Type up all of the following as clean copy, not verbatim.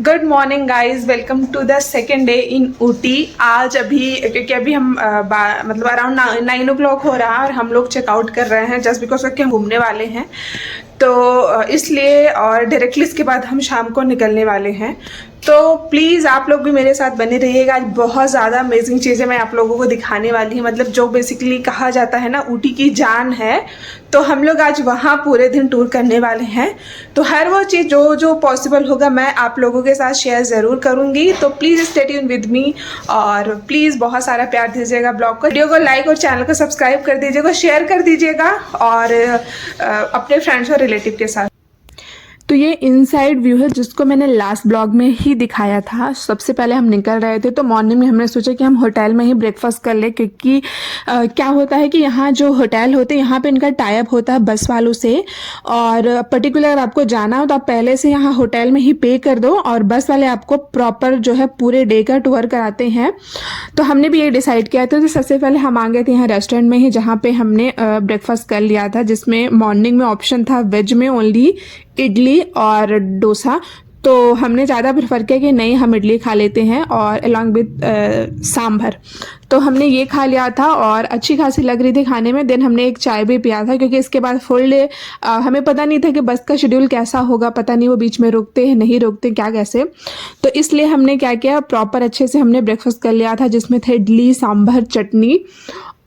Good morning guys, welcome to the second day in Ooty. आज क्योंकि अभी हम मतलब अराउंड 9 o'clock हो रहा है और हम लोग चेकआउट कर रहे हैं जस्ट बिकॉज कि हम घूमने वाले हैं, तो इसलिए और डायरेक्टली इसके बाद हम शाम को निकलने वाले हैं। तो प्लीज़ आप लोग भी मेरे साथ बने रहिएगा। आज बहुत ज़्यादा अमेजिंग चीज़ें मैं आप लोगों को दिखाने वाली हूँ, मतलब जो बेसिकली कहा जाता है ना ऊटी की जान है, तो हम लोग आज वहाँ पूरे दिन टूर करने वाले हैं। तो हर वो चीज़ जो जो पॉसिबल होगा मैं आप लोगों के साथ शेयर ज़रूर करूँगी। तो please stay tune with me और प्लीज़ बहुत सारा प्यार दीजिएगा ब्लॉग को, वीडियो को लाइक और चैनल को सब्सक्राइब कर दीजिएगा, शेयर कर दीजिएगा और अपने फ्रेंड्स और रिलेटिव के साथ। तो ये इनसाइड व्यू है जिसको मैंने लास्ट ब्लॉग में ही दिखाया था। सबसे पहले हम निकल रहे थे तो मॉर्निंग में हमने सोचा कि हम होटल में ही ब्रेकफास्ट कर ले, क्योंकि क्या होता है कि यहाँ जो होटल होते हैं यहाँ पे इनका टाई अप होता है बस वालों से, और पर्टिकुलर आपको जाना हो तो आप पहले से यहाँ होटल में ही पे कर दो और बस वाले आपको प्रॉपर जो है पूरे डे का टूर कराते हैं। तो हमने भी ये डिसाइड किया था। तो सबसे पहले हम आ गए थे यहाँ रेस्टोरेंट में ही, जहाँ पे हमने ब्रेकफास्ट कर लिया था, जिसमें मॉर्निंग में ऑप्शन था वेज में ओनली इडली और डोसा। तो हमने ज़्यादा प्रेफर किया कि नहीं, हम इडली खा लेते हैं और अलॉन्ग विद सांभर। तो हमने ये खा लिया था और अच्छी खासी लग रही थी खाने में। देन हमने एक चाय भी पिया था, क्योंकि इसके बाद फुल डे हमें पता नहीं था कि बस का शेड्यूल कैसा होगा, पता नहीं वो बीच में रुकते हैं नहीं रुकते क्या कैसे। तो इसलिए हमने क्या किया, प्रॉपर अच्छे से हमने ब्रेकफास्ट कर लिया था, जिसमें थे इडली सांभर चटनी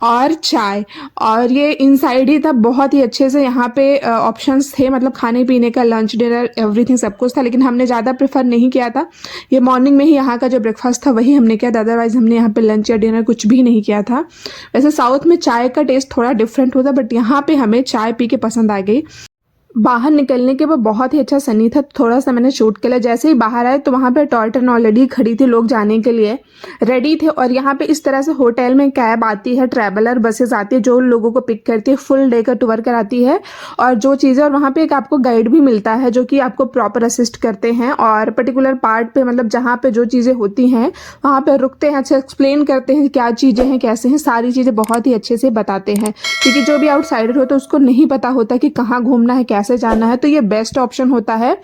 और चाय। और ये इनसाइड ही था, बहुत ही अच्छे से यहाँ पे ऑप्शंस थे, मतलब खाने पीने का, लंच डिनर एवरीथिंग सब कुछ था। लेकिन हमने ज़्यादा प्रेफर नहीं किया था, ये मॉर्निंग में ही यहाँ का जो ब्रेकफास्ट था वही हमने किया था। अदरवाइज हमने यहाँ पे लंच या डिनर कुछ भी नहीं किया था। वैसे साउथ में चाय का टेस्ट थोड़ा डिफरेंट होता, बट यहाँ पे हमें चाय पी के पसंद आ गई। बाहर निकलने के बाद बहुत ही अच्छा सनी था, थोड़ा सा मैंने शूट किया। जैसे ही बाहर आए तो वहाँ पे टॉय ट्रेन ऑलरेडी खड़ी थी, लोग जाने के लिए रेडी थे। और यहाँ पे इस तरह से होटल में कैब आती है, ट्रैवलर बसेस आती है जो लोगों को पिक करती है, फुल डे का टूर कराती है और जो चीज़ें। और वहाँ पे एक आपको गाइड भी मिलता है जो कि आपको प्रॉपर असिस्ट करते हैं और पर्टिकुलर पार्ट पे, मतलब जहाँ पे जो चीज़ें होती हैं वहाँ पे रुकते हैं, अच्छा एक्सप्लेन करते हैं क्या चीज़ें हैं कैसे हैं, सारी चीज़ें बहुत ही अच्छे से बताते हैं। क्योंकि जो भी आउटसाइडर होता है उसको नहीं पता होता कि कहाँ घूमना है कैसे जाना है, तो ये बेस्ट ऑप्शन होता है।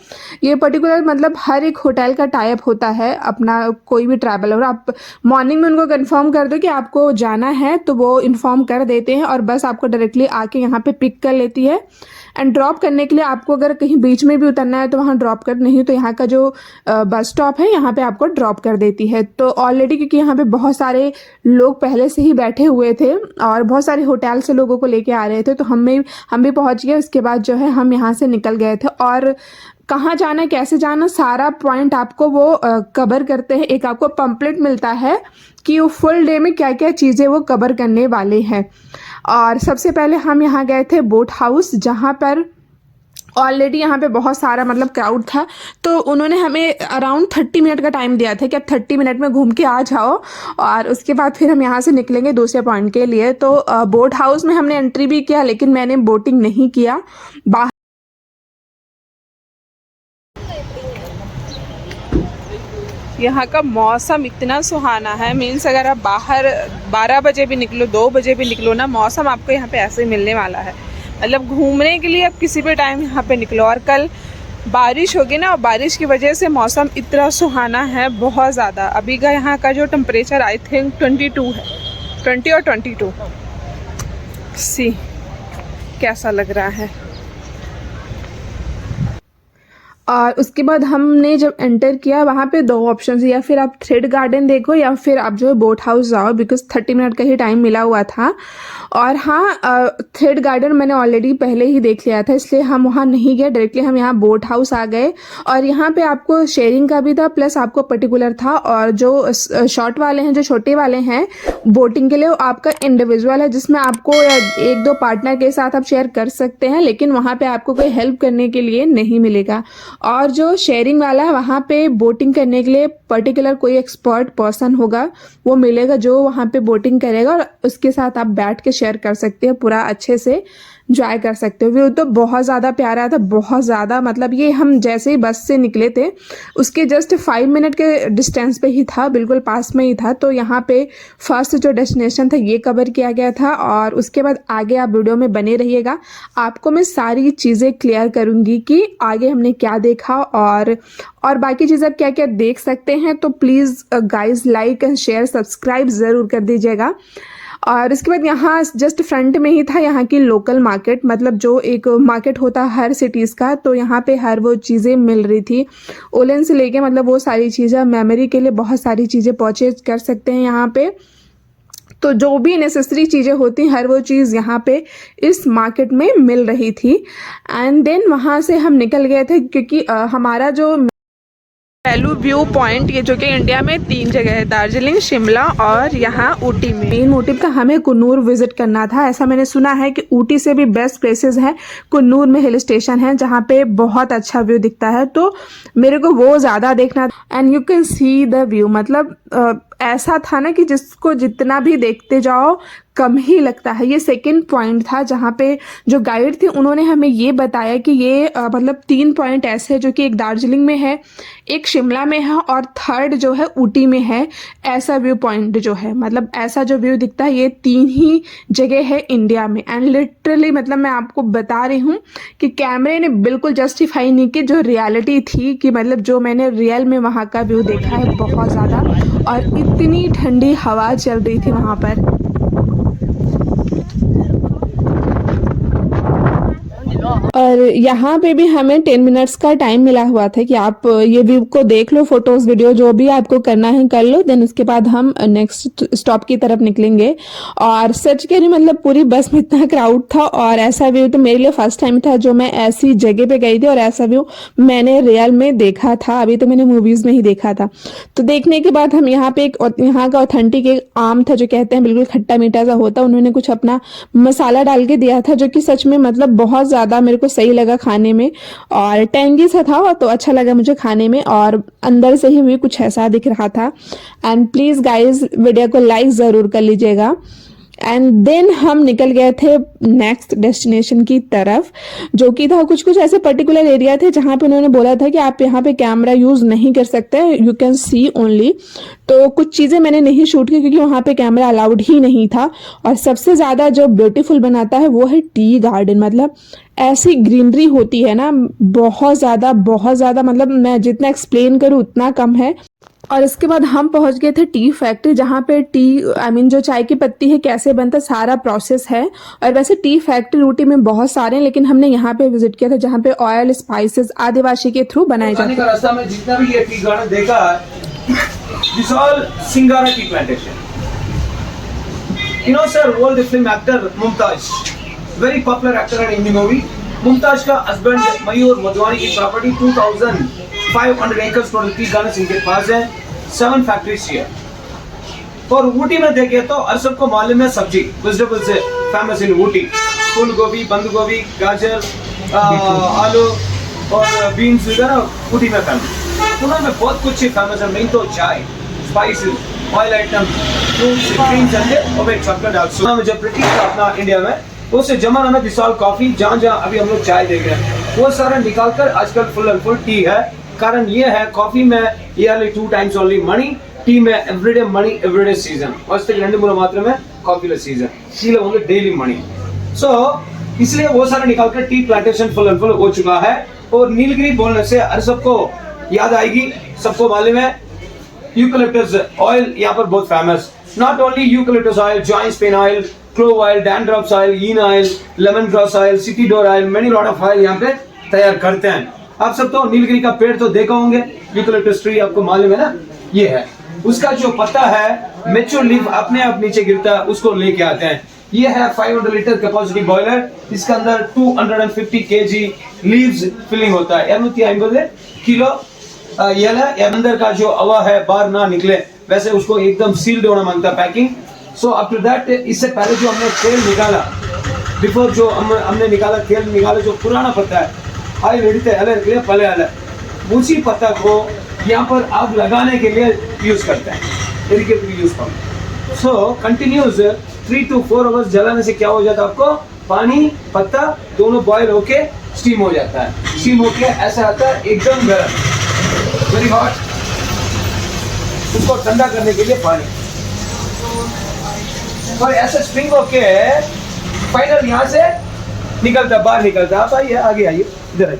ये पर्टिकुलर मतलब हर एक होटल का टाई अप होता है अपना, कोई भी ट्रैवलर आप मॉर्निंग में उनको कंफर्म कर दो कि आपको जाना है तो वो इन्फॉर्म कर देते हैं और बस आपको डायरेक्टली आके यहाँ पे पिक कर लेती है। एंड ड्रॉप करने के लिए आपको अगर कहीं बीच में भी उतरना है तो वहाँ ड्रॉप कर, नहीं तो यहाँ का जो बस स्टॉप है यहाँ पे आपको ड्रॉप कर देती है। तो ऑलरेडी क्योंकि यहाँ पे बहुत सारे लोग पहले से ही बैठे हुए थे और बहुत सारे होटल से लोगों को लेके आ रहे थे, तो हम भी पहुँच गए। उसके बाद जो है हम यहाँ से निकल गए थे और कहाँ जाना है कैसे जाना सारा पॉइंट आपको वो कवर करते हैं। एक आपको पम्पलेट मिलता है कि वो फुल डे में क्या क्या चीज़ें वो कवर करने वाले हैं। और सबसे पहले हम यहाँ गए थे बोट हाउस, जहाँ पर ऑलरेडी यहाँ पे बहुत सारा मतलब क्राउड था। तो उन्होंने हमें अराउंड 30 मिनट का टाइम दिया था कि आप 30 मिनट में घूम के आ जाओ और उसके बाद फिर हम यहाँ से निकलेंगे दूसरे पॉइंट के लिए। तो बोट हाउस में हमने एंट्री भी किया, लेकिन मैंने बोटिंग नहीं किया। बाहर यहाँ का मौसम इतना सुहाना है, मीन्स अगर आप बाहर 12 बजे भी निकलो 2 बजे भी निकलो ना, मौसम आपको यहाँ पे ऐसे ही मिलने वाला है। मतलब घूमने के लिए आप किसी भी टाइम यहाँ पे निकलो। और कल बारिश होगी ना, और बारिश की वजह से मौसम इतना सुहाना है बहुत ज़्यादा। अभी का यहाँ का जो टेम्परेचर आई थिंक 22 है, 20 और 22। सी कैसा लग रहा है। और उसके बाद हमने जब एंटर किया वहाँ पे 2 ऑप्शन, या फिर आप थ्रेड गार्डन देखो या फिर आप जो है बोट हाउस जाओ, बिकॉज 30 मिनट का ही टाइम मिला हुआ था। और हाँ, थ्रेड गार्डन मैंने ऑलरेडी पहले ही देख लिया था, इसलिए हम वहाँ नहीं गए, डायरेक्टली हम यहाँ बोट हाउस आ गए। और यहाँ पे आपको शेयरिंग का भी था प्लस आपको पर्टिकुलर था। और जो शॉर्ट वाले हैं, जो छोटे वाले हैं बोटिंग के लिए, वो आपका इंडिविजुअल है, जिसमें आपको 1-2 पार्टनर के साथ आप शेयर कर सकते हैं, लेकिन वहाँ पे आपको कोई हेल्प करने के लिए नहीं मिलेगा। और जो शेयरिंग वाला है वहाँ पे बोटिंग करने के लिए पर्टिकुलर कोई एक्सपर्ट पर्सन होगा, वो मिलेगा जो वहाँ पे बोटिंग करेगा और उसके साथ आप बैठ के शेयर कर सकते हैं, पूरा अच्छे से एंजॉय कर सकते हो। व्यू तो बहुत ज़्यादा प्यारा था, बहुत ज़्यादा। मतलब ये हम जैसे ही बस से निकले थे उसके जस्ट 5 मिनट के डिस्टेंस पे ही था, बिल्कुल पास में ही था। तो यहाँ पे फर्स्ट जो डेस्टिनेशन था ये कवर किया गया था और उसके बाद आगे आप वीडियो में बने रहिएगा, आपको मैं सारी चीज़ें क्लियर करूँगी कि आगे हमने क्या देखा और और बाकी चीज़ आप क्या क्या देख सकते हैं तो please guys like and share subscribe ज़रूर कर दीजिएगा। और इसके बाद यहाँ जस्ट फ्रंट में ही था यहाँ की लोकल मार्केट, मतलब जो एक मार्केट होता है हर सिटीज़ का, तो यहाँ पे हर वो चीज़ें मिल रही थी ओलन से लेके, मतलब वो सारी चीज़ें मेमोरी के लिए बहुत सारी चीज़ें परचेज कर सकते हैं यहाँ पे। तो जो भी नेसेसरी चीज़ें होती हर वो चीज़ यहाँ पे इस मार्केट में मिल रही थी। एंड देन वहाँ से हम निकल गए थे क्योंकि हमारा जो पहलू व्यू पॉइंट, ये जो कि इंडिया में 3 जगह है, दार्जिलिंग, शिमला और यहाँ ऊटी में। मेन मोटिव था हमें कुन्नूर विजिट करना था। ऐसा मैंने सुना है कि ऊटी से भी बेस्ट प्लेसेस हैं कुन्नूर में, हिल स्टेशन है जहाँ पे बहुत अच्छा व्यू दिखता है, तो मेरे को वो ज़्यादा देखना था। And you can see the view, मतलब ऐसा था ना कि जिसको जितना भी देखते जाओ कम ही लगता है। ये सेकंड पॉइंट था जहाँ पे जो गाइड थे उन्होंने हमें ये बताया कि ये मतलब 3 पॉइंट ऐसे हैं जो कि एक दार्जिलिंग में है, एक शिमला में है और थर्ड जो है ऊटी में है। ऐसा व्यू पॉइंट जो है, मतलब ऐसा जो व्यू दिखता है, ये 3 ही जगह है इंडिया में। एंड लिटरली मतलब मैं आपको बता रही हूँ कि कैमरे ने बिल्कुल जस्टिफाई नहीं की जो रियलिटी थी, कि मतलब जो मैंने रियल में वहाँ का व्यू देखा है बहुत ज़्यादा, और इतनी ठंडी हवा चल रही थी वहाँ पर। और यहाँ पे भी हमें 10 मिनट्स का टाइम मिला हुआ था कि आप ये व्यू को देख लो, फोटोज वीडियो जो भी आपको करना है कर लो, देन उसके बाद हम नेक्स्ट स्टॉप की तरफ निकलेंगे। और सच कह रही मतलब पूरी बस में इतना क्राउड था, और ऐसा व्यू तो मेरे लिए फर्स्ट टाइम था जो मैं ऐसी जगह पे गई थी, और ऐसा व्यू मैंने रियल में देखा था, अभी तो मैंने मूवीज में ही देखा था। तो देखने के बाद हम यहाँ पे यहाँ का ऑथेंटिक एक आम था जो कहते हैं बिल्कुल खट्टा मीठा सा होता, उन्होंने कुछ अपना मसाला डाल के दिया था जो कि सच में मतलब बहुत ज्यादा मेरे को सही लगा खाने में, और टेंगी सा था तो अच्छा लगा मुझे खाने में, और अंदर से ही भी कुछ ऐसा दिख रहा था। एंड प्लीज गाइज वीडियो को लाइक जरूर कर लीजिएगा। एंड देन हम निकल गए थे नेक्स्ट डेस्टिनेशन की तरफ, जो कि था कुछ कुछ ऐसे पर्टिकुलर एरिया थे जहाँ पे उन्होंने बोला था कि आप यहाँ पे कैमरा यूज नहीं कर सकते, यू कैन सी ओनली। तो कुछ चीजें मैंने नहीं शूट की क्योंकि वहाँ पे कैमरा अलाउड ही नहीं था। और सबसे ज्यादा जो ब्यूटीफुल बनाता है वो है टी गार्डन, मतलब ऐसी ग्रीनरी होती है ना बहुत ज्यादा, मतलब मैं जितना एक्सप्लेन करूँ उतना कम है। और इसके बाद हम पहुंच गए थे टी फैक्ट्री, जहाँ पे टी जो चाय की पत्ती है कैसे बनता सारा प्रोसेस है। और वैसे टी फैक्ट्री ऊटी में बहुत सारे हैं, लेकिन हमने यहाँ पे विजिट किया था जहाँ पे ऑयल स्पाइसेस आदिवासी के थ्रू बनाए जाते हैं। रास्ता में जितना भी ये टी गार्डन देखा है, this all Singara tea plantation. You know sir, world film actor Mumtaz, very popular actor in Hindi movie. Mumtaz का हस्बैंड मयूर मधवानी की प्रॉपर्टी 2500 एकर्स पर टी गार्डन इनके पास है, 7 फैक्ट्रीज है। और ऊटी में देखे तो हर सबको मालूम है सब्जी वेजिटेबल्स से फेमस इन ऊटी, फूल गोभी, बंद गोभी, गाजर, आलू और बीन्स वगैरह ऊटी में फेमस। पुणे में बहुत कुछ फेमस है, मेन तो चाय, spices, oil item, fruits, drinks and और चॉकलेट आल्सो। जब ब्रिटिश था अपना इंडिया में, उस जमाना में दिसाल कॉफी जहाँ जहाँ अभी हम लोग चाय देख रहे हैं वो सारा निकालकर आजकल फुल एंड फुल टी है। कारण ये है कॉफी में yearly 2 times only money, tea में एवरीडे मनी, एवरीडे सीजन, वस्तु 2 मात्र में coffee season, tea only daily money. So इसलिए वो सारा निकालकर tea plantation full and full हो चुका है। और नीलगिरी बोलने से हर सबको याद आएगी, सबको मालूम है यूकलिप्टस ऑयल यहाँ पर बहुत famous. Not only eucalyptus oil, joint pain oil, clove oil, dandruff oil, ईन ऑयल, लेमन ग्रास ऑयल, सिटी डोर oil, many lot of oil यहाँ पे तैयार करते हैं। आप सब तो नीलगिरी का पेड़ तो देखा होंगे, यूकलिप्टस ट्री आपको मालूम है ना, ये है उसका जो पत्ता है मैच्योर लीफ अपने आप नीचे गिरता है, उसको लेके आते हैं। ये है 500 लीटर कैपेसिटी बॉयलर, इसके अंदर 250 kg लीव्स फिलिंग होता है, 250 किलो अंदर का जो हवा है बाहर ना निकले, वैसे उसको एकदम सील्ड होना मांगता है पैकिंग। सो आफ्टर दैट, इससे पहले जो हमने तेल निकाला, बिफोर जो हमने निकाला तेल निकाला, जो पुराना पत्ता है आयल हिड़ते अले पले अले, उसी पत्ता को यहाँ पर आग लगाने के लिए यूज करते हैं, यूज करते। सो कंटिन्यूस 3 to 4 आवर्स जलाने से क्या हो जाता है, आपको पानी पत्ता दोनों बॉयल होके स्टीम हो जाता है। स्टीम होके ऐसा आता है एकदम गर्म, वेरी हॉट। उसको ठंडा करने के लिए पानी, और ऐसे स्प्रिंग होके फाइनल यहाँ से निकलता, बाहर निकलता। आप आइए, आगे आइए, इधर आइए।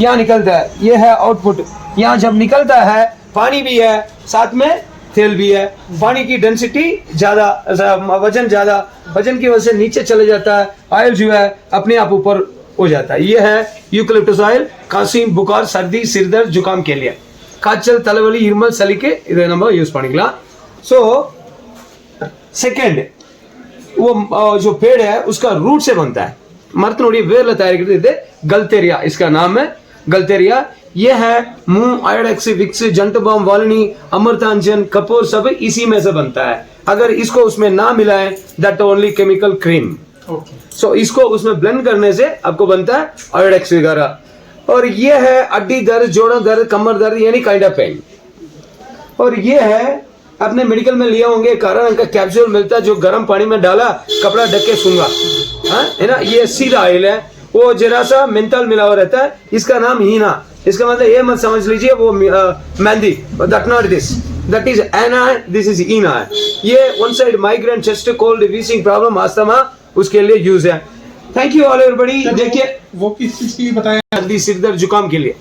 यहाँ निकलता है, ये है आउटपुट। यहाँ जब निकलता है पानी भी है साथ में तेल भी है। पानी की डेंसिटी ज्यादा, वजन की वजह से नीचे चले जाता है, ऑयल जो है अपने आप ऊपर हो जाता है। ये है यूकलिप्टस ऑयल, खांसी बुखार सर्दी सिर दर्द जुकाम के लिए, काचल तलवली इरमल सली के इधर நம்ம யூஸ் பண்ணிக்கலாம்। सो सेकंड वो जो पेड़ है उसका रूट से बनता है, மரத்தினுடைய வேர்ல தயாரிக்கிறது இது गलतेरिया, इसका नाम है गलतेरिया। ये है मूंग, आयोडेक्स, विक्स, जंटुबाम, वालनी, अमृतांजन, कपूर सब इसी में से बनता है। अगर इसको उसमें ना मिलाएं दैट ओनली केमिकल क्रीम। सो इसको उसमें ब्लेंड करने से आपको बनता है आयोडेक्स वगैरह। और ये है हड्डी दर्द, जोड़ों दर्द, कमर दर्द यानी काइंड ऑफ पेन। और ये है अपने मेडिकल में लिए होंगे कारण का कैप्सूल मिलता है जो गर्म पानी में डाला कपड़ा ढक के सूंगा, है ना। ये सीधा ऑयल है, वो जरा सा मेंथल मिला हुआ रहता है, इसका नाम हीना। इसका मतलब ये मत समझ लीजिए वो मेहंदी, that not this, that is एना, दिस इज ईना। ये one side migraine, chest cold, wheezing problem, asthma, उसके लिए यूज है। Thank you all everybody. देखिए वो किस चीज की बताया? सर्दी सिर दर्द जुकाम के लिए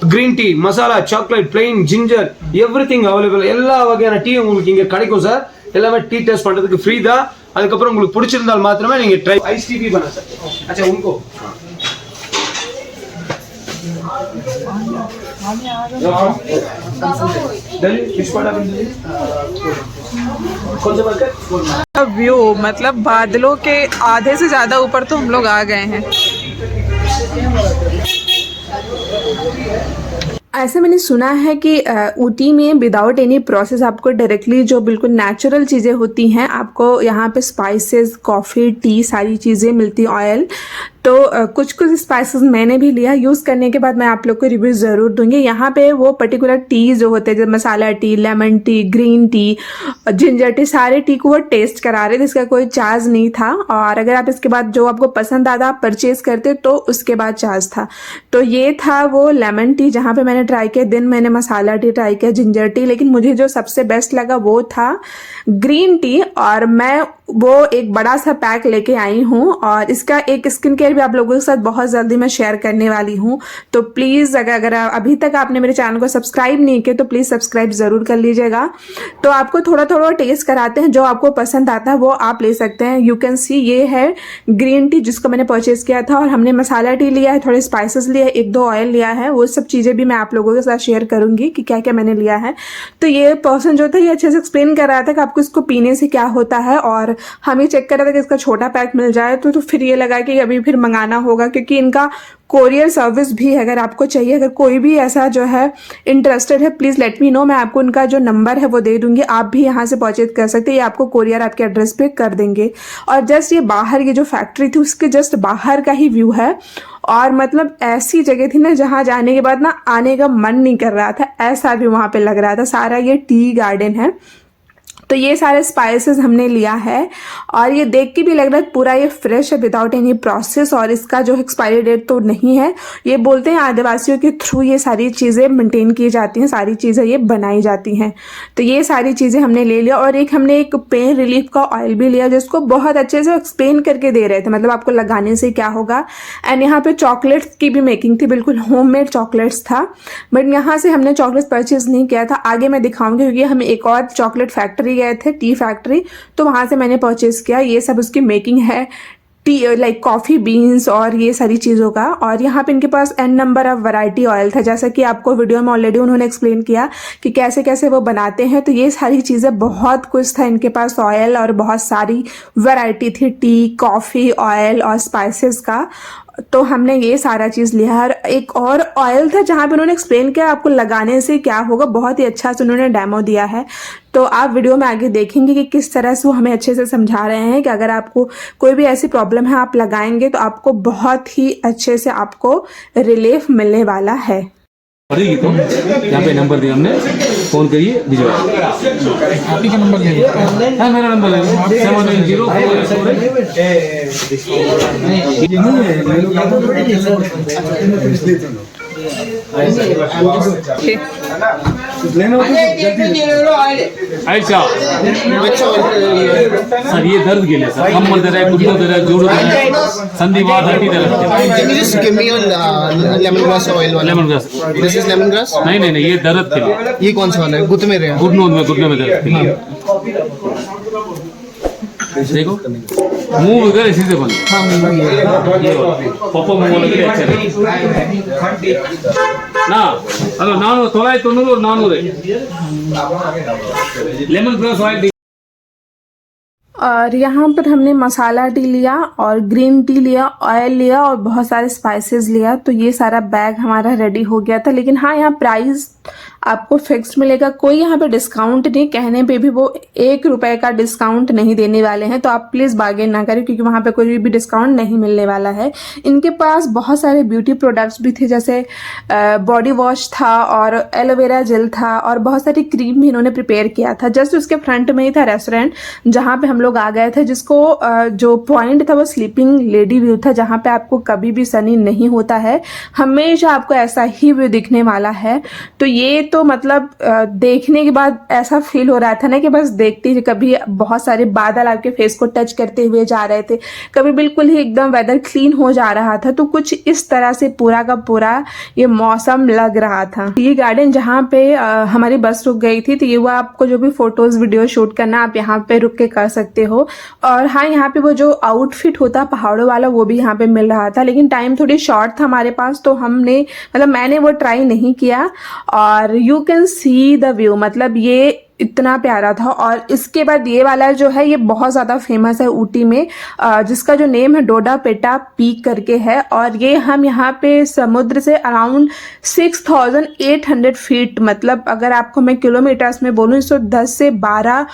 ग्रीन टी, मसाला, chocolate, plain ginger, everything available। எல்லா வகையான டீ உங்களுக்கு இங்க கிடைக்கும் சார்। எல்லாமே டீ டெஸ்ட் பண்றதுக்கு ஃப்ரீ தான்। அதுக்கு அப்புறம் உங்களுக்கு பிடிச்சிருந்தால் மாத்திரமே நீங்க ட்ரை ஐஸ் டீ भी बना सकते हो। अच्छा उनको व्यू मतलब बादलों के आधे से ज़्यादा ऊपर तो हम लोग आ गए हैं। ऐसे मैंने सुना है कि ऊटी में विदाउट एनी प्रोसेस आपको डायरेक्टली जो बिल्कुल नेचुरल चीज़ें होती हैं, आपको यहाँ पे स्पाइसेस, कॉफ़ी, टी सारी चीज़ें मिलती, ऑयल। तो कुछ स्पाइसेस मैंने भी लिया, यूज़ करने के बाद मैं आप लोग को रिव्यू ज़रूर दूंगी। यहाँ पे वो पर्टिकुलर टी जो होते हैं, जैसे masala tea, lemon tea, green tea, ginger tea, सारे टी को वो टेस्ट करा रहे थे, इसका कोई चार्ज नहीं था। और अगर आप इसके बाद जो आपको पसंद आता आप परचेज़ करते तो उसके बाद चार्ज था। तो ये था वो लेमन टी जहाँ पे मैंने ट्राई किया। दिन मैंने मसाला टी ट्राई किया, जिंजर टी, लेकिन मुझे जो सबसे बेस्ट लगा वो था ग्रीन टी। और मैं वो एक बड़ा सा पैक लेके आई हूँ और इसका एक स्किन केयर भी आप लोगों के साथ बहुत जल्दी मैं शेयर करने वाली हूँ। तो प्लीज़ अगर अभी तक आपने मेरे चैनल को सब्सक्राइब नहीं किया तो प्लीज़ सब्सक्राइब ज़रूर कर लीजिएगा। तो आपको थोड़ा थोड़ा टेस्ट कराते हैं, जो आपको पसंद आता है वो आप ले सकते हैं। यू कैन सी ये है ग्रीन टी जिसको मैंने परचेज़ किया था, और हमने मसाला टी लिया है, थोड़े स्पाइसेस लिया है, 1-2 ऑयल लिया है। वो सब चीज़ें भी मैं आप लोगों के साथ शेयर करूँगी कि क्या क्या मैंने लिया है। तो ये पर्सन जो था ये अच्छे से एक्सप्लेन कर रहा था कि आपको इसको पीने से क्या होता है, और हमें चेक कर रहा था कि इसका छोटा पैक मिल जाए। तो फिर ये लगा कि अभी फिर मंगाना होगा, क्योंकि इनका कोरियर सर्विस भी है। अगर आपको चाहिए, अगर कोई भी ऐसा जो है इंटरेस्टेड है, प्लीज़ लेट मी नो। मैं आपको उनका जो नंबर है वो दे दूंगी, आप भी यहाँ से परचेज कर सकते हैं। ये आपको कोरियर आपके एड्रेस पे कर देंगे। और जस्ट ये बाहर ये जो फैक्ट्री थी उसके जस्ट बाहर का ही व्यू है। और मतलब ऐसी जगह थी ना जहाँ जाने के बाद ना आने का मन नहीं कर रहा था, ऐसा भी वहाँ पे लग रहा था। सारा ये टी गार्डन है। तो ये सारे स्पाइसेस हमने लिया है और ये देख के भी लग रहा है पूरा ये फ्रेश है, विदाउट एनी प्रोसेस। और इसका जो एक्सपायरी डेट तो नहीं है। ये बोलते हैं आदिवासियों के थ्रू ये सारी चीज़ें मेंटेन की जाती हैं, सारी चीज़ें ये बनाई जाती हैं। तो ये सारी चीज़ें हमने ले लिया। और हमने एक पेन रिलीफ का ऑयल भी लिया जिसको बहुत अच्छे से एक्सप्लेन करके दे रहे थे, मतलब आपको लगाने से क्या होगा। एंड यहाँ पे चॉकलेट्स की भी मेकिंग थी, बिल्कुल होममेड चॉकलेट्स था। बट यहाँ से हमने चॉकलेट्स परचेज नहीं किया था, आगे मैं दिखाऊंगी, क्योंकि हम एक और चॉकलेट फैक्ट्री गए थे, टी फैक्ट्री, तो वहां से मैंने परचेज किया। ये सब उसकी मेकिंग है, टी लाइक कॉफ़ी बीन्स और ये सारी चीज़ों का। और यहाँ पे इनके पास an number of variety oil था, जैसा कि आपको वीडियो में ऑलरेडी उन्होंने एक्सप्लेन किया कि कैसे कैसे वो बनाते हैं। तो ये सारी चीज़ें, बहुत कुछ था इनके पास, ऑयल और बहुत सारी वैरायटी थी, टी, कॉफ़ी, ऑयल और स्पाइसेस का। तो हमने ये सारा चीज़ लिया है। और एक और ऑयल था जहाँ पे उन्होंने एक्सप्लेन किया आपको लगाने से क्या होगा, बहुत ही अच्छा से उन्होंने डेमो दिया है। तो आप वीडियो में आगे देखेंगे कि किस तरह से वो हमें अच्छे से समझा रहे हैं कि अगर आपको कोई भी ऐसी प्रॉब्लम है आप लगाएंगे तो आपको बहुत ही अच्छे से आपको रिलीफ मिलने वाला है। पड़ेगी तो यहाँ पे नंबर दिया हमने, फ़ोन करिए भिजवा। आप ही का नंबर ले लीजिए। हाँ मेरा नंबर है 790। ऐसा सर ये दर्द गेले सर कमर दर्द है घुटनों दर्द है जोड़ों दर्द है संधिवात हड्डी दर्द है Can you just give me your lemongrass oil वाला? Lemon grass This is lemongrass? नहीं ये दर्द के लिए ये कौन सा वाला है? घुटने में घुटनों में दर्द के लिए देखो मुंह वगैरह इसी से बंद ये पप्पा मुंह लगे अच्छा ना हेलो नानो थोड़ा ही तो नानो रे लेमन ग्रास ऑयल और यहाँ पर हमने मसाला टी लिया और ग्रीन टी लिया, ऑयल लिया और बहुत सारे स्पाइसेस लिया। तो ये सारा बैग हमारा रेडी हो गया था। लेकिन हाँ, यहाँ प्राइस आपको फिक्स्ड मिलेगा, कोई यहाँ पे डिस्काउंट नहीं। कहने पे भी वो 1 रुपए का डिस्काउंट नहीं देने वाले हैं। तो आप प्लीज़ बार्गेन ना करें, क्योंकि वहाँ पे कोई भी डिस्काउंट नहीं मिलने वाला है। इनके पास बहुत सारे ब्यूटी प्रोडक्ट्स भी थे, जैसे बॉडी वॉश था और एलोवेरा जेल था और बहुत सारी क्रीम भी इन्होंने प्रिपेयर किया था। जस्ट उसके फ्रंट में ही था रेस्टोरेंट जहाँ पे हम लोग आ गए थे, जिसको जो पॉइंट था वो स्लीपिंग लेडी व्यू था, जहाँ पे आपको कभी भी सनी नहीं होता है, हमेशा आपको ऐसा ही व्यू दिखने वाला है। तो ये तो मतलब देखने के बाद ऐसा फील हो रहा था ना कि बस देखते ही, कभी बहुत सारे बादल आपके फेस को टच करते हुए जा रहे थे, कभी बिल्कुल ही एकदम वेदर क्लीन हो जा रहा था। तो कुछ इस तरह से पूरा का पूरा ये मौसम लग रहा था। ये गार्डन जहाँ पे हमारी बस रुक गई थी, तो ये वो आपको जो भी फोटोज वीडियो शूट करना आप यहाँ पे रुक के कर सकते हो। और हाँ, यहाँ पे वो जो आउटफिट होता पहाड़ों वाला वो भी यहाँ पे मिल रहा था, लेकिन टाइम थोड़ी शॉर्ट था हमारे पास, तो हमने मतलब मैंने वो ट्राई नहीं किया। और you can see the view, मतलब ये इतना प्यारा था। और इसके बाद ये वाला जो है ये बहुत ज़्यादा फेमस है ऊटी में, जिसका जो नेम है डोडा पेटा पीक करके है। और ये हम यहाँ पे समुद्र से अराउंड 6800 फीट, मतलब अगर आपको मैं किलोमीटर्स में बोलूँ तो 10 से 12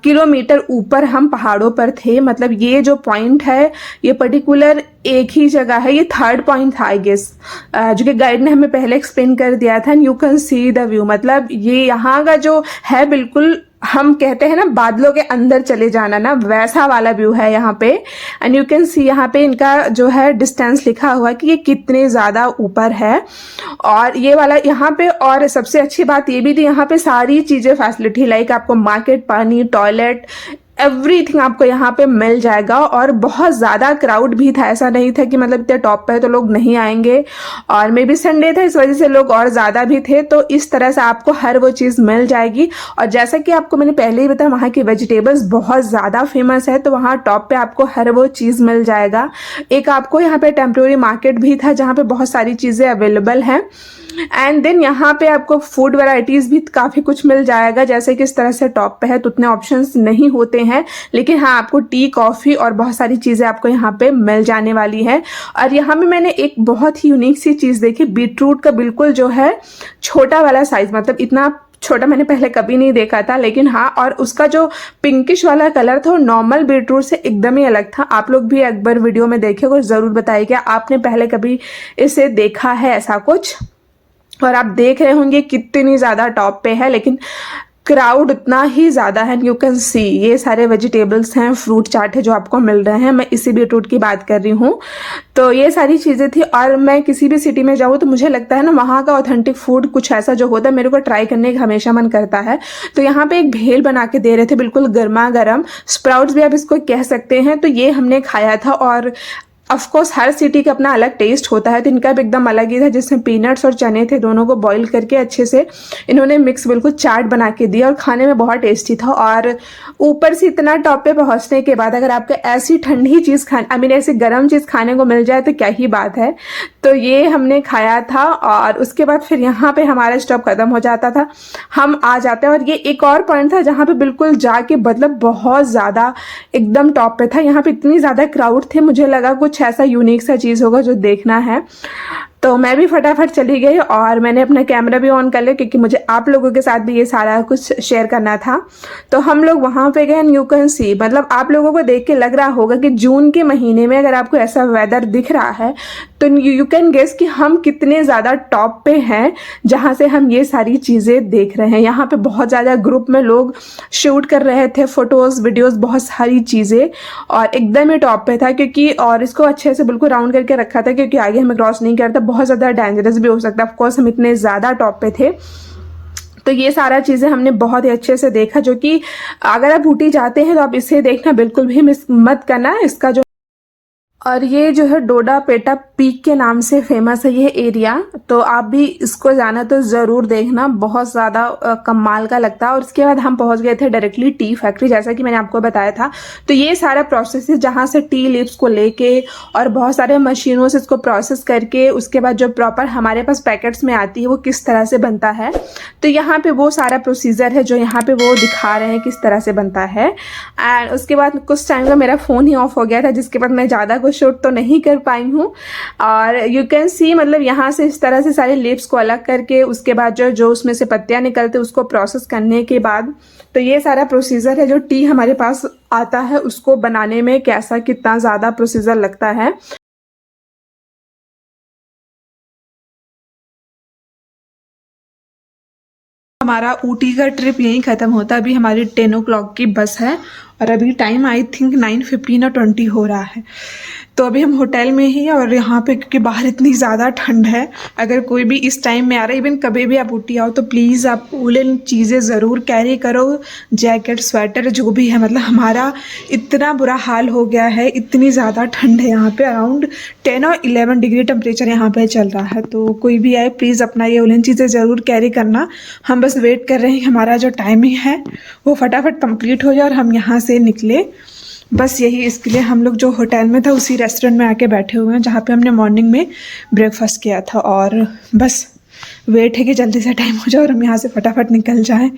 किलोमीटर ऊपर हम पहाड़ों पर थे। मतलब ये जो पॉइंट है ये पर्टिकुलर एक ही जगह है, ये 3rd पॉइंट था आई गेस, जो कि गाइड ने हमें पहले एक्सप्लेन कर दिया था। You can see the view, मतलब ये यहाँ का जो है बिल्कुल हम कहते हैं ना बादलों के अंदर चले जाना ना, वैसा वाला व्यू है यहाँ पे। एंड यू कैन सी यहाँ पे इनका जो है डिस्टेंस लिखा हुआ है कि ये कितने ज़्यादा ऊपर है। और ये वाला यहाँ पे, और सबसे अच्छी बात ये भी थी, यहाँ पे सारी चीज़ें फैसिलिटी लाइक आपको मार्केट, पानी, टॉयलेट, एवरीथिंग आपको यहाँ पे मिल जाएगा। और बहुत ज़्यादा क्राउड भी था, ऐसा नहीं था कि मतलब इतने टॉप पे है तो लोग नहीं आएंगे। और मे बी संडे था, इस वजह से लोग और ज़्यादा भी थे। तो इस तरह से आपको हर वो चीज़ मिल जाएगी। और जैसा कि आपको मैंने पहले ही बताया, वहाँ की वेजिटेबल्स बहुत ज़्यादा फेमस है, तो वहाँ टॉप पे आपको हर वो चीज़ मिल जाएगा। एक आपको यहाँ पे टेम्प्रोरी मार्केट भी था जहाँ पे बहुत सारी चीज़ें अवेलेबल हैं। एंड देन यहाँ पे आपको फूड वैरायटीज़ भी काफ़ी कुछ मिल जाएगा, जैसे कि इस तरह से टॉप पे है तो उतने ऑप्शंस नहीं होते हैं, लेकिन हाँ आपको टी, कॉफ़ी और बहुत सारी चीज़ें आपको यहाँ पे मिल जाने वाली है। और यहाँ पे मैंने एक बहुत ही यूनिक सी चीज़ देखी, बीटरूट का बिल्कुल जो है छोटा वाला साइज़, मतलब इतना छोटा मैंने पहले कभी नहीं देखा था। लेकिन हाँ, और उसका जो पिंकिश वाला कलर था वो नॉर्मल बीटरूट से एकदम ही अलग था। आप लोग भी एक बार वीडियो में देखे और ज़रूर बताइएगा आपने पहले कभी इसे देखा है ऐसा कुछ। और आप देख रहे होंगे कितनी ज़्यादा टॉप पे है, लेकिन क्राउड उतना ही ज़्यादा है। यू कैन सी ये सारे वेजिटेबल्स हैं, फ्रूट चाट है जो आपको मिल रहे हैं। मैं इसी बीटरूट की बात कर रही हूँ। तो ये सारी चीज़ें थी। और मैं किसी भी सिटी में जाऊँ तो मुझे लगता है ना वहाँ का ऑथेंटिक फूड कुछ ऐसा जो होता है मेरे को ट्राई करने का हमेशा मन करता है। तो यहाँ पे एक भेल बना के दे रहे थे, बिल्कुल गर्मा गर्म, स्प्राउट्स भी आप इसको कह सकते हैं। तो ये हमने खाया था। और ऑफ कोर्स हर सिटी का अपना अलग टेस्ट होता है, तो इनका भी एकदम अलग ही था, जिसमें पीनट्स और चने थे, दोनों को बॉईल करके अच्छे से इन्होंने मिक्स बिल्कुल चाट बना के दिया और खाने में बहुत टेस्टी था। और ऊपर से इतना टॉप पे पहुंचने के बाद अगर आपको ऐसी ठंडी चीज़ ऐसी गर्म चीज़ खाने को मिल जाए तो क्या ही बात है। तो ये हमने खाया था। और उसके बाद फिर यहाँ पे हमारा स्टॉप खत्म हो जाता था, हम आ जाते हैं। और ये एक और पॉइंट था जहाँ पे बिल्कुल जाके मतलब बहुत ज़्यादा एकदम टॉप पे था। यहाँ पे इतनी ज़्यादा क्राउड थे, मुझे लगा कुछ ऐसा यूनिक सा चीज़ होगा जो देखना है। तो मैं भी फटाफट चली गई और मैंने अपना कैमरा भी ऑन कर लिया, क्योंकि मुझे आप लोगों के साथ भी ये सारा कुछ शेयर करना था। तो हम लोग वहाँ पे गए। यू कैन सी, मतलब आप लोगों को देख के लग रहा होगा कि जून के महीने में अगर आपको ऐसा वेदर दिख रहा है तो यू कैन गेस कि हम कितने ज़्यादा टॉप पे हैं जहाँ से हम ये सारी चीज़ें देख रहे हैं। यहाँ पे बहुत ज़्यादा ग्रुप में लोग शूट कर रहे थे, फ़ोटोज़, वीडियोज़, बहुत सारी चीज़ें। और एकदम ही टॉप पे था, क्योंकि और इसको अच्छे से बिल्कुल राउंड करके रखा था, क्योंकि आगे हमें क्रॉस नहीं करता, बहुत ज़्यादा डेंजरस भी हो सकता है। ऑफकोर्स हम इतने ज़्यादा टॉप पे थे। तो ये सारा चीज़ें हमने बहुत ही अच्छे से देखा, जो कि अगर आप ऊटी जाते हैं तो आप इसे देखना बिल्कुल भी मिस मत करना। इसका जो और ये जो है डोडा पेटा पीक के नाम से फेमस है ये एरिया, तो आप भी इसको जाना तो ज़रूर देखना, बहुत ज़्यादा कमाल का लगता है। और उसके बाद हम पहुंच गए थे डायरेक्टली टी फैक्ट्री, जैसा कि मैंने आपको बताया था। तो ये सारा प्रोसेस है जहाँ से टी लीव्स को लेके और बहुत सारे मशीनों से इसको प्रोसेस करके उसके बाद जो प्रॉपर हमारे पास पैकेट्स में आती है वो किस तरह से बनता है। तो यहाँ पे वो सारा प्रोसीजर है जो यहाँ पे वो दिखा रहे हैं किस तरह से बनता है। एंड उसके बाद कुछ टाइम का मेरा फ़ोन ही ऑफ हो गया था, जिसके बाद मैं ज़्यादा कुछ शूट तो नहीं कर पाई हूँ। और यू कैन सी मतलब यहाँ से इस तरह से सारे लीव्स को अलग करके उसके बाद जो उसमें से पत्तियाँ निकलते उसको प्रोसेस करने के बाद तो ये सारा प्रोसीजर है जो टी हमारे पास आता है उसको बनाने में कैसा कितना ज़्यादा प्रोसीजर लगता है। हमारा ऊटी का ट्रिप यहीं ख़त्म होता है। अभी हमारी 10 o'clock की बस है और अभी टाइम आई थिंक 9:15 or 20 हो रहा है। तो अभी हम होटल में ही, और यहाँ पे क्योंकि बाहर इतनी ज़्यादा ठंड है, अगर कोई भी इस टाइम में आ रहा है, इवन कभी भी आप ऊटी आओ तो प्लीज़ आप वूलन चीज़ें ज़रूर कैरी करो, जैकेट स्वेटर जो भी है। मतलब हमारा इतना बुरा हाल हो गया है, इतनी ज़्यादा ठंड है यहाँ पे, अराउंड 10 और 11 डिग्री टेम्परेचर यहाँ पे चल रहा है। तो कोई भी आए प्लीज़ अपना ये वूलन चीज़ें ज़रूर कैरी करना। हम बस वेट कर रहे हैं हमारा जो टाइमिंग है वो फटाफट कंप्लीट हो जाए और हम यहाँ से निकले। बस यही इसके लिए हम लोग जो होटल में था उसी रेस्टोरेंट में आके बैठे हुए हैं जहाँ पे हमने मॉर्निंग में ब्रेकफास्ट किया था। और बस वेट है कि जल्दी से टाइम हो जाए और हम यहाँ से फटाफट निकल जाएं।